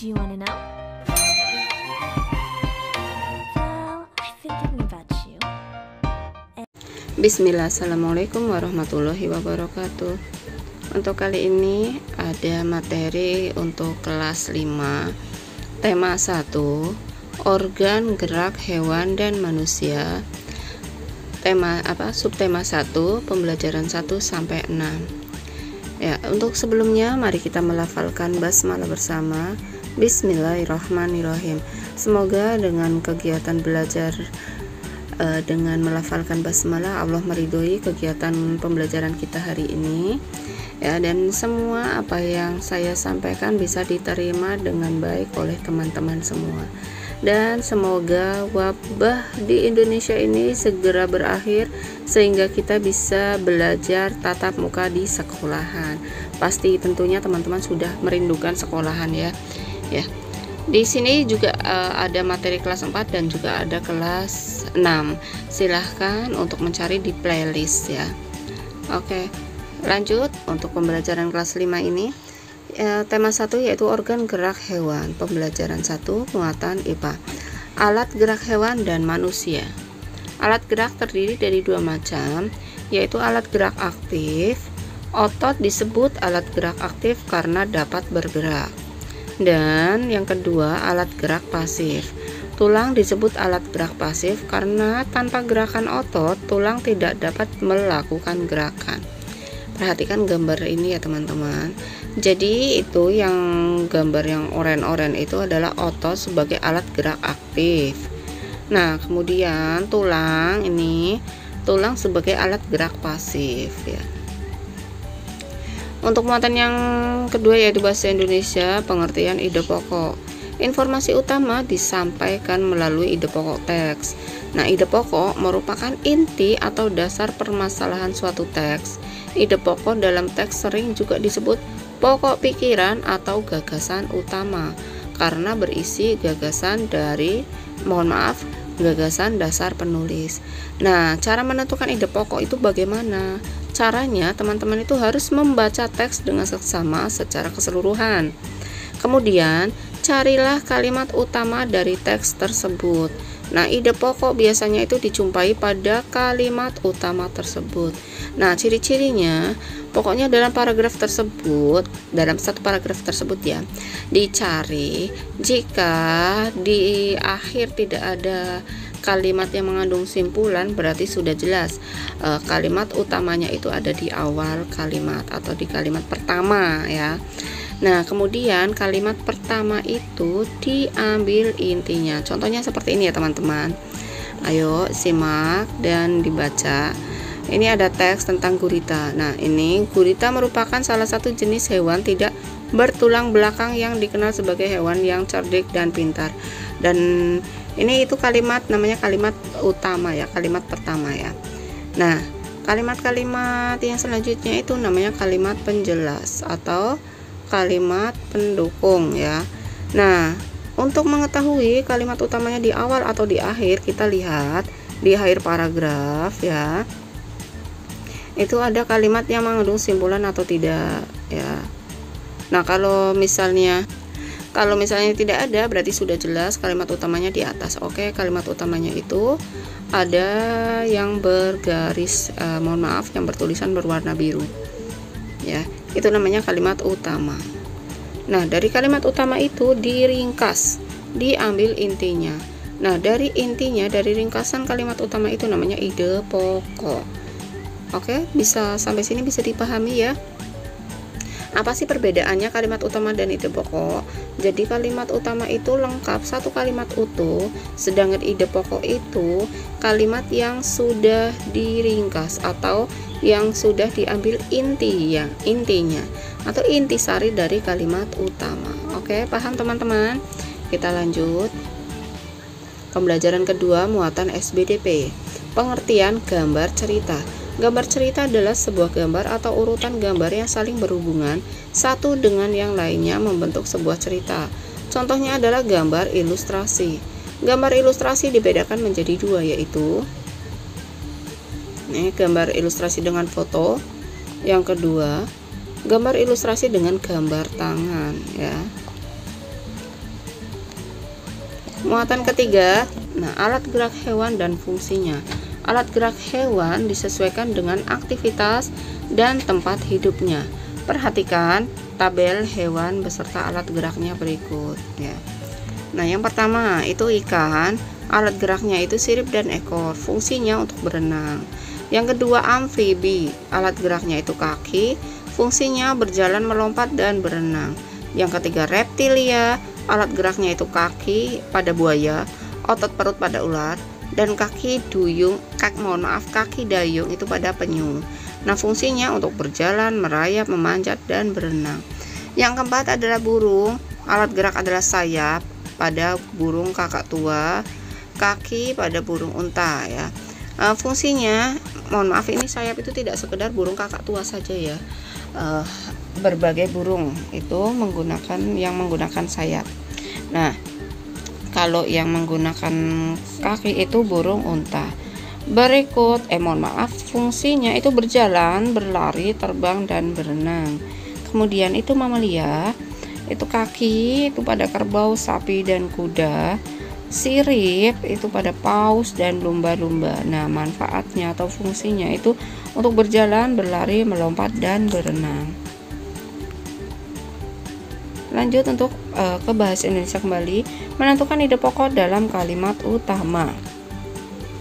Do you wanna know? Well, I've been thinking about you. Bismillah, assalamualaikum warahmatullahi wabarakatuh. Untuk kali ini ada materi untuk kelas 5, tema 1, organ gerak hewan dan manusia. Subtema 1, pembelajaran 1 sampai 6. Ya, untuk sebelumnya mari kita melafalkan basmalah bersama. Bismillahirrahmanirrahim. Semoga dengan kegiatan belajar dengan melafalkan basmalah, Allah meridhoi kegiatan pembelajaran kita hari ini, ya, dan semua apa yang saya sampaikan bisa diterima dengan baik oleh teman-teman semua, dan semoga wabah di Indonesia ini segera berakhir sehingga kita bisa belajar tatap muka di sekolahan. Pasti tentunya teman-teman sudah merindukan sekolahan, ya. Di sini juga ada materi kelas 4 dan juga ada kelas 6. Silahkan untuk mencari di playlist, ya. Oke, lanjut untuk pembelajaran kelas 5 ini. Tema 1 yaitu organ gerak hewan. Pembelajaran 1, muatan IPA. Alat gerak hewan dan manusia. Alat gerak terdiri dari 2 macam, yaitu alat gerak aktif. Otot disebut alat gerak aktif karena dapat bergerak. Dan yang kedua, alat gerak pasif. Tulang disebut alat gerak pasif karena tanpa gerakan otot, tulang tidak dapat melakukan gerakan. Perhatikan gambar ini ya teman-teman. Jadi itu yang gambar yang oranye-oranye itu adalah otot sebagai alat gerak aktif. Nah, kemudian tulang sebagai alat gerak pasif, ya. Untuk muatan yang kedua yaitu bahasa Indonesia, pengertian ide pokok. Informasi utama disampaikan melalui ide pokok teks. Nah, ide pokok merupakan inti atau dasar permasalahan suatu teks. Ide pokok dalam teks sering juga disebut pokok pikiran atau gagasan utama karena berisi gagasan dasar penulis. Nah, cara menentukan ide pokok itu bagaimana? Caranya, teman-teman itu harus membaca teks dengan seksama secara keseluruhan. Kemudian, carilah kalimat utama dari teks tersebut. Nah, ide pokok biasanya itu dijumpai pada kalimat utama tersebut. Nah, ciri-cirinya, pokoknya dalam satu paragraf tersebut, ya, dicari jika di akhir tidak ada kalimat yang mengandung simpulan, berarti sudah jelas kalimat utamanya itu ada di awal kalimat atau di kalimat pertama, ya. Nah, kemudian kalimat pertama itu diambil intinya. Contohnya seperti ini ya teman-teman. Ayo simak dan dibaca. Ini ada teks tentang gurita. Nah, ini gurita merupakan salah satu jenis hewan tidak bertulang belakang yang dikenal sebagai hewan yang cerdik dan pintar. Dan ini itu kalimat, namanya kalimat utama, ya, kalimat pertama, ya. Nah, kalimat-kalimat yang selanjutnya itu namanya kalimat penjelas atau kalimat pendukung, ya. Nah, untuk mengetahui kalimat utamanya di awal atau di akhir, kita lihat di akhir paragraf, ya. Itu ada kalimat yang mengandung simpulan atau tidak, ya. Nah, kalau misalnya tidak ada, berarti sudah jelas kalimat utamanya di atas. Oke, kalimat utamanya itu ada yang bergaris, yang bertulisan berwarna biru, ya. Itu namanya kalimat utama. Nah, dari kalimat utama itu diringkas, diambil intinya. Nah, dari ringkasan kalimat utama itu namanya ide pokok. Oke, bisa sampai sini bisa dipahami, ya. Apa sih perbedaannya kalimat utama dan ide pokok? Jadi kalimat utama itu lengkap satu kalimat utuh, sedangkan ide pokok itu kalimat yang sudah diringkas atau yang sudah diambil intinya atau intisari dari kalimat utama. Oke, paham teman-teman? Kita lanjut. Pembelajaran kedua, muatan SBDP. Pengertian gambar cerita. Gambar cerita adalah sebuah gambar atau urutan gambar yang saling berhubungan satu dengan yang lainnya membentuk sebuah cerita. Contohnya adalah gambar ilustrasi. Gambar ilustrasi dibedakan menjadi 2, yaitu gambar ilustrasi dengan foto. Yang kedua, gambar ilustrasi dengan gambar tangan, ya. Muatan ketiga, nah, alat gerak hewan dan fungsinya. Alat gerak hewan disesuaikan dengan aktivitas dan tempat hidupnya. Perhatikan tabel hewan beserta alat geraknya berikut ya. Nah, yang pertama itu ikan, alat geraknya itu sirip dan ekor, fungsinya untuk berenang. Yang kedua amfibi, alat geraknya itu kaki, fungsinya berjalan, melompat, dan berenang. Yang ketiga reptilia, alat geraknya itu kaki pada buaya, otot perut pada ular, dan kaki dayung itu pada penyu. Nah, fungsinya untuk berjalan, merayap, memanjat, dan berenang. Yang keempat adalah burung, alat gerak adalah sayap pada burung kakak tua, kaki pada burung unta ya. Fungsinya, mohon maaf, ini sayap itu tidak sekedar burung kakak tua saja ya. Berbagai burung itu menggunakan sayap. Nah, kalau yang menggunakan kaki itu burung unta. Berikut, fungsinya itu berjalan, berlari, terbang, dan berenang. Kemudian itu mamalia, itu kaki itu pada kerbau, sapi, dan kuda. Sirip itu pada paus dan lumba-lumba. Nah, manfaatnya atau fungsinya itu untuk berjalan, berlari, melompat, dan berenang. Lanjut untuk ke bahasa Indonesia kembali. Menentukan ide pokok dalam kalimat utama.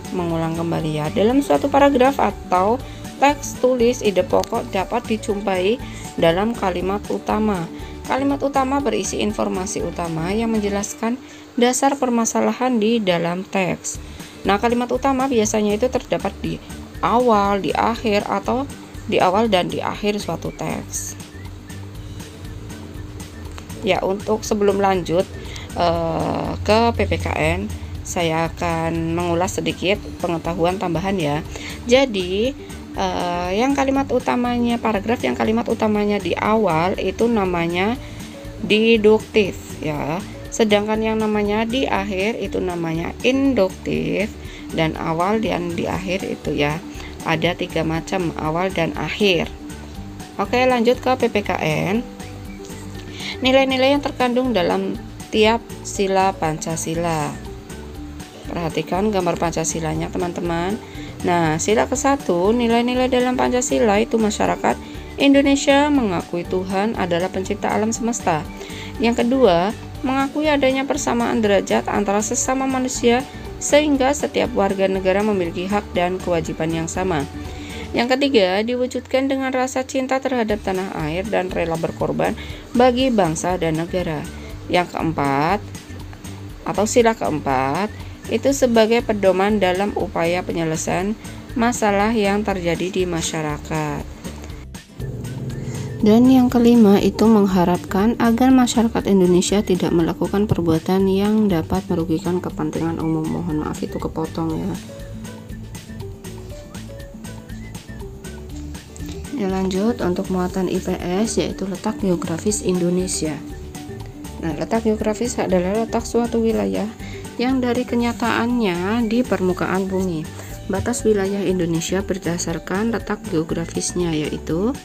Mengulang kembali ya. Dalam suatu paragraf atau teks tulis, ide pokok dapat dijumpai dalam kalimat utama. Kalimat utama berisi informasi utama yang menjelaskan dasar permasalahan di dalam teks. Nah, kalimat utama biasanya itu terdapat di awal, di akhir, atau di awal dan di akhir suatu teks. Ya, untuk sebelum lanjut ke PPKN, saya akan mengulas sedikit pengetahuan tambahan ya. Jadi, yang kalimat utamanya, paragraf yang kalimat utamanya di awal itu namanya deduktif ya. Sedangkan yang namanya di akhir itu namanya induktif, dan awal dan di akhir itu ya ada 3 macam, awal dan akhir. Oke, lanjut ke PPKN. Nilai-nilai yang terkandung dalam tiap sila Pancasila. Perhatikan gambar Pancasilanya teman-teman. Nah, sila ke-1, nilai-nilai dalam Pancasila itu masyarakat Indonesia mengakui Tuhan adalah pencipta alam semesta. Yang kedua, mengakui adanya persamaan derajat antara sesama manusia sehingga setiap warga negara memiliki hak dan kewajiban yang sama. Yang ketiga, diwujudkan dengan rasa cinta terhadap tanah air dan rela berkorban bagi bangsa dan negara. Yang keempat, atau sila keempat, itu sebagai pedoman dalam upaya penyelesaian masalah yang terjadi di masyarakat. Dan yang kelima itu mengharapkan agar masyarakat Indonesia tidak melakukan perbuatan yang dapat merugikan kepentingan umum. Mohon maaf itu kepotong ya. Lanjut untuk muatan IPS, yaitu letak geografis Indonesia. Nah, letak geografis adalah letak suatu wilayah yang dari kenyataannya di permukaan bumi. Batas wilayah Indonesia berdasarkan letak geografisnya, yaitu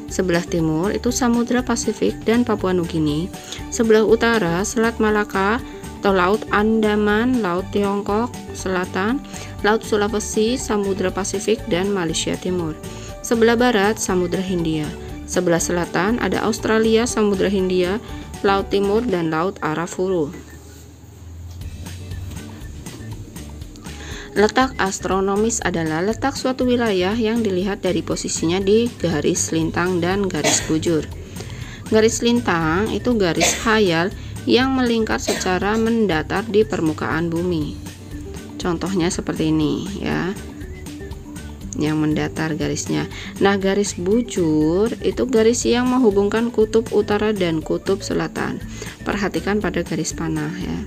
sebelah timur itu Samudra Pasifik dan Papua Nugini, sebelah utara Selat Malaka atau Laut Andaman, Laut Tiongkok Selatan, Laut Sulawesi, Samudra Pasifik, dan Malaysia Timur. Sebelah barat Samudra Hindia, sebelah selatan ada Australia, Samudra Hindia, Laut Timur, dan Laut Arafuru. Letak astronomis adalah letak suatu wilayah yang dilihat dari posisinya di garis lintang dan garis bujur. Garis lintang itu garis khayal yang melingkar secara mendatar di permukaan bumi. Contohnya seperti ini ya, yang mendatar garisnya. Nah, garis bujur itu garis yang menghubungkan kutub utara dan kutub selatan. Perhatikan pada garis panah ya.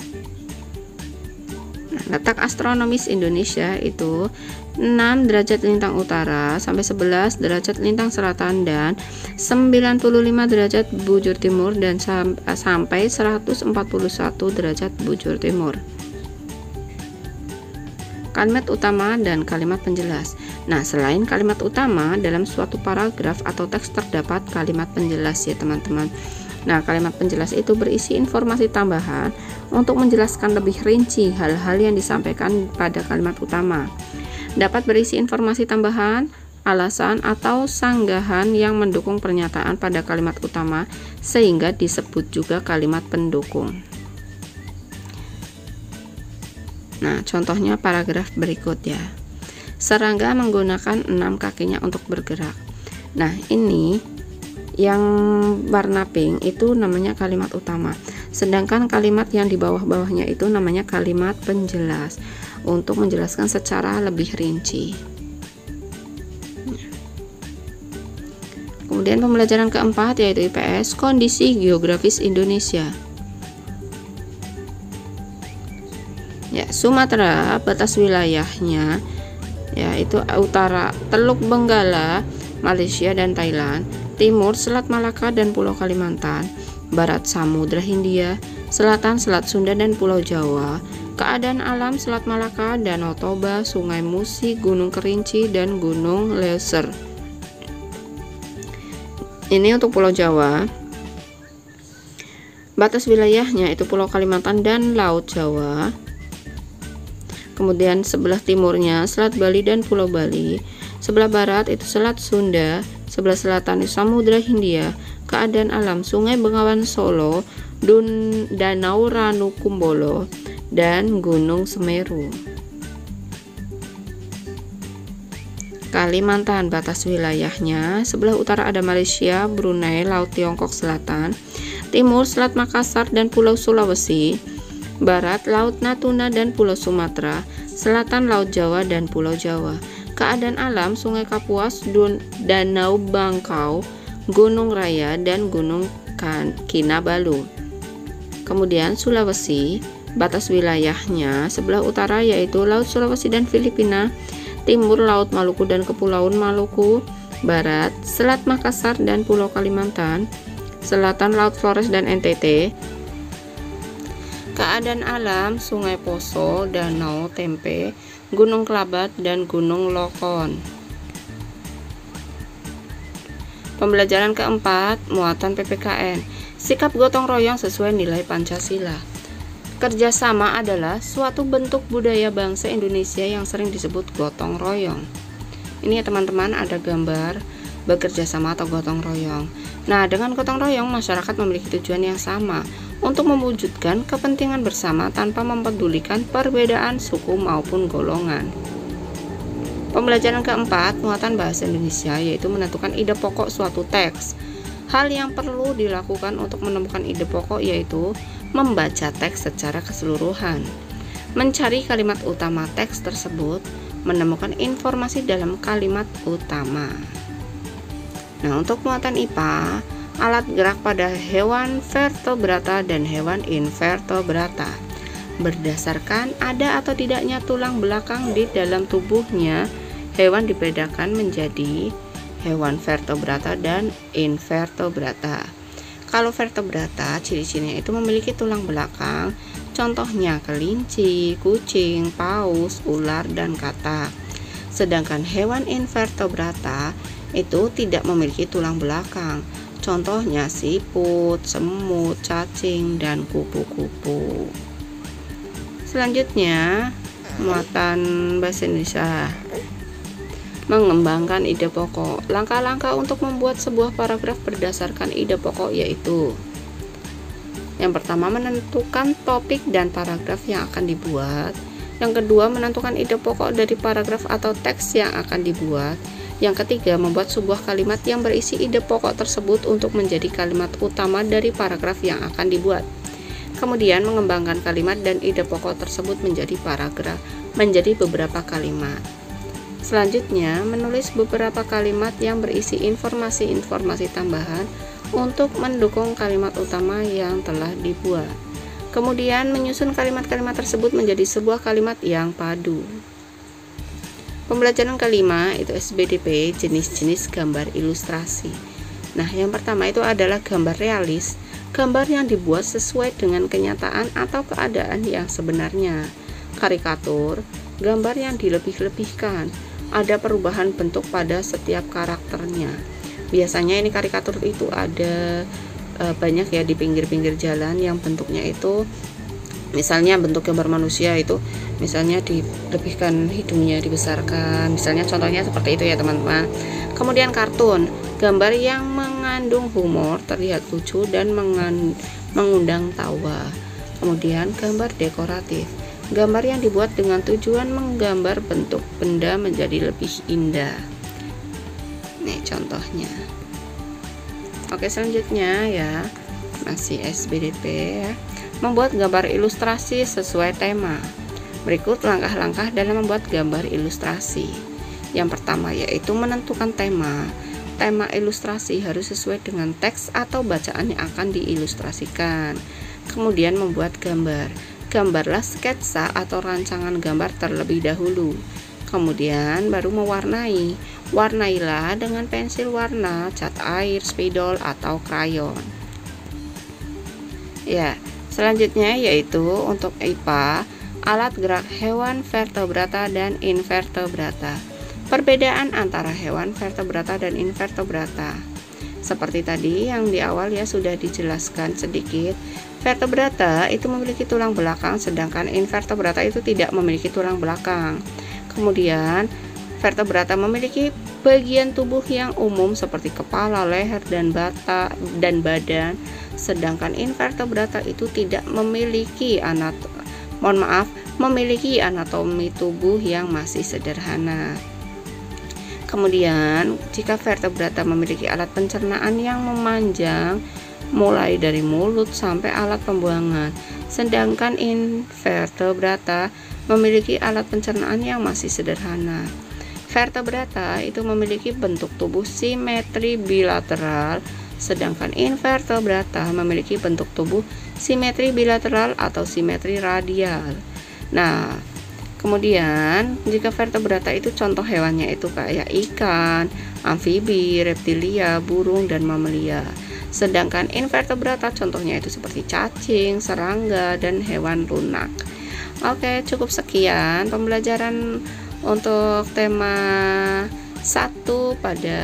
Letak astronomis Indonesia itu 6 derajat lintang utara sampai 11 derajat lintang selatan dan 95 derajat bujur timur dan sampai 141 derajat bujur timur. Kalimat utama dan kalimat penjelas. Nah, selain kalimat utama dalam suatu paragraf atau teks terdapat kalimat penjelas ya teman-teman. Nah, kalimat penjelas itu berisi informasi tambahan untuk menjelaskan lebih rinci hal-hal yang disampaikan pada kalimat utama. Dapat berisi informasi tambahan, alasan, atau sanggahan yang mendukung pernyataan pada kalimat utama, sehingga disebut juga kalimat pendukung. Nah, contohnya paragraf berikut ya. Serangga menggunakan 6 kakinya untuk bergerak. Nah, ini yang warna pink itu namanya kalimat utama. Sedangkan kalimat yang di bawah-bawahnya itu namanya kalimat penjelas untuk menjelaskan secara lebih rinci. Kemudian pembelajaran keempat yaitu IPS, kondisi geografis Indonesia. Ya, Sumatera batas wilayahnya yaitu utara Teluk Benggala, Malaysia dan Thailand, timur Selat Malaka dan Pulau Kalimantan, barat Samudra Hindia, selatan Selat Sunda dan Pulau Jawa. Keadaan alam Selat Malaka, Danau Toba, Sungai Musi, Gunung Kerinci dan Gunung Leuser. Ini untuk Pulau Jawa. Batas wilayahnya itu Pulau Kalimantan dan Laut Jawa. Kemudian sebelah timurnya Selat Bali dan Pulau Bali. Sebelah barat itu Selat Sunda. Sebelah selatan itu Samudra Hindia. Keadaan alam Sungai Bengawan Solo, Danau Ranu Kumbolo, dan Gunung Semeru. Kalimantan batas wilayahnya sebelah utara ada Malaysia, Brunei, Laut Tiongkok Selatan, timur Selat Makassar dan Pulau Sulawesi, barat Laut Natuna dan Pulau Sumatera, selatan Laut Jawa dan Pulau Jawa. Keadaan alam Sungai Kapuas, Danau Bangkau, Gunung Raya dan Gunung Kinabalu. Kemudian Sulawesi, batas wilayahnya sebelah utara yaitu Laut Sulawesi dan Filipina, timur Laut Maluku dan Kepulauan Maluku, barat Selat Makassar dan Pulau Kalimantan, selatan Laut Flores dan NTT. Keadaan alam Sungai Poso, Danau Tempe, Gunung Kelabat dan Gunung Lokon. Pembelajaran keempat, muatan PPKN. Sikap gotong royong sesuai nilai Pancasila. Kerjasama adalah suatu bentuk budaya bangsa Indonesia yang sering disebut gotong royong. Ini ya teman-teman, ada gambar bekerja sama atau gotong royong. Nah, dengan gotong royong masyarakat memiliki tujuan yang sama untuk mewujudkan kepentingan bersama tanpa mempedulikan perbedaan suku maupun golongan. Pembelajaran keempat, muatan bahasa Indonesia, yaitu menentukan ide pokok suatu teks. Hal yang perlu dilakukan untuk menemukan ide pokok yaitu membaca teks secara keseluruhan, mencari kalimat utama teks tersebut, menemukan informasi dalam kalimat utama. Nah, untuk muatan IPA, alat gerak pada hewan vertebrata dan hewan invertebrata. Berdasarkan ada atau tidaknya tulang belakang di dalam tubuhnya, hewan dibedakan menjadi hewan vertebrata dan invertebrata. Kalau vertebrata, ciri-cirinya itu memiliki tulang belakang, contohnya kelinci, kucing, paus, ular, dan katak. Sedangkan hewan invertebrata itu tidak memiliki tulang belakang, contohnya siput, semut, cacing, dan kupu-kupu. Selanjutnya, muatan bahasa Indonesia. Mengembangkan ide pokok. Langkah-langkah untuk membuat sebuah paragraf berdasarkan ide pokok yaitu: yang pertama, menentukan topik dan paragraf yang akan dibuat. Yang kedua, menentukan ide pokok dari paragraf atau teks yang akan dibuat. Yang ketiga, membuat sebuah kalimat yang berisi ide pokok tersebut untuk menjadi kalimat utama dari paragraf yang akan dibuat. Kemudian, mengembangkan kalimat dan ide pokok tersebut menjadi paragraf, menjadi beberapa kalimat. Selanjutnya, menulis beberapa kalimat yang berisi informasi-informasi tambahan untuk mendukung kalimat utama yang telah dibuat. Kemudian, menyusun kalimat-kalimat tersebut menjadi sebuah kalimat yang padu. Pembelajaran kelima itu SBDP, jenis-jenis gambar ilustrasi. Nah, yang pertama itu adalah gambar realis, gambar yang dibuat sesuai dengan kenyataan atau keadaan yang sebenarnya. Karikatur, gambar yang dilebih-lebihkan, ada perubahan bentuk pada setiap karakternya. Biasanya ini karikatur itu ada banyak ya di pinggir-pinggir jalan yang bentuknya itu, misalnya bentuk gambar manusia itu, misalnya dilebihkan hidungnya, dibesarkan, misalnya contohnya seperti itu ya teman-teman. Kemudian kartun, gambar yang mengandung humor, terlihat lucu dan mengundang tawa. Kemudian gambar dekoratif, gambar yang dibuat dengan tujuan menggambar bentuk benda menjadi lebih indah. Nih contohnya. Oke, selanjutnya ya, masih SBDP ya. Membuat gambar ilustrasi sesuai tema. Berikut langkah-langkah dalam membuat gambar ilustrasi. Yang pertama yaitu menentukan tema. Tema ilustrasi harus sesuai dengan teks atau bacaan yang akan diilustrasikan. Kemudian membuat gambar. Gambarlah sketsa atau rancangan gambar terlebih dahulu. Kemudian baru mewarnai. Warnailah dengan pensil warna, cat air, spidol, atau krayon. Ya, selanjutnya yaitu untuk IPA, alat gerak hewan vertebrata dan invertebrata. Perbedaan antara hewan vertebrata dan invertebrata. Seperti tadi yang di awal ya sudah dijelaskan sedikit. Vertebrata itu memiliki tulang belakang, sedangkan invertebrata itu tidak memiliki tulang belakang. Kemudian vertebrata memiliki bagian tubuh yang umum seperti kepala, leher, dan badan, sedangkan invertebrata itu tidak memiliki memiliki anatomi tubuh yang masih sederhana. Kemudian jika vertebrata memiliki alat pencernaan yang memanjang mulai dari mulut sampai alat pembuangan, sedangkan invertebrata memiliki alat pencernaan yang masih sederhana. Vertebrata itu memiliki bentuk tubuh simetri bilateral, sedangkan invertebrata memiliki bentuk tubuh simetri bilateral atau simetri radial. Nah, kemudian jika vertebrata itu contoh hewannya itu kayak ikan, amfibi, reptilia, burung, dan mamalia. Sedangkan invertebrata contohnya itu seperti cacing, serangga, dan hewan lunak. Oke, cukup sekian pembelajaran untuk tema 1 pada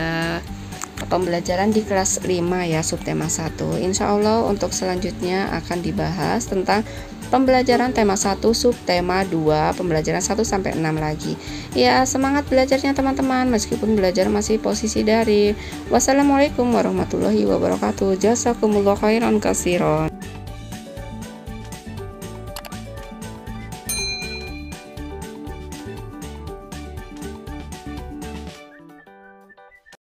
pembelajaran di kelas 5 ya, subtema 1. Insya Allah untuk selanjutnya akan dibahas tentang pembelajaran tema 1 subtema 2, pembelajaran 1 sampai 6 lagi. Ya, semangat belajarnya teman-teman meskipun belajar masih posisi daring. Wassalamualaikum warahmatullahi wabarakatuh. Jazakumullah khairan katsiran.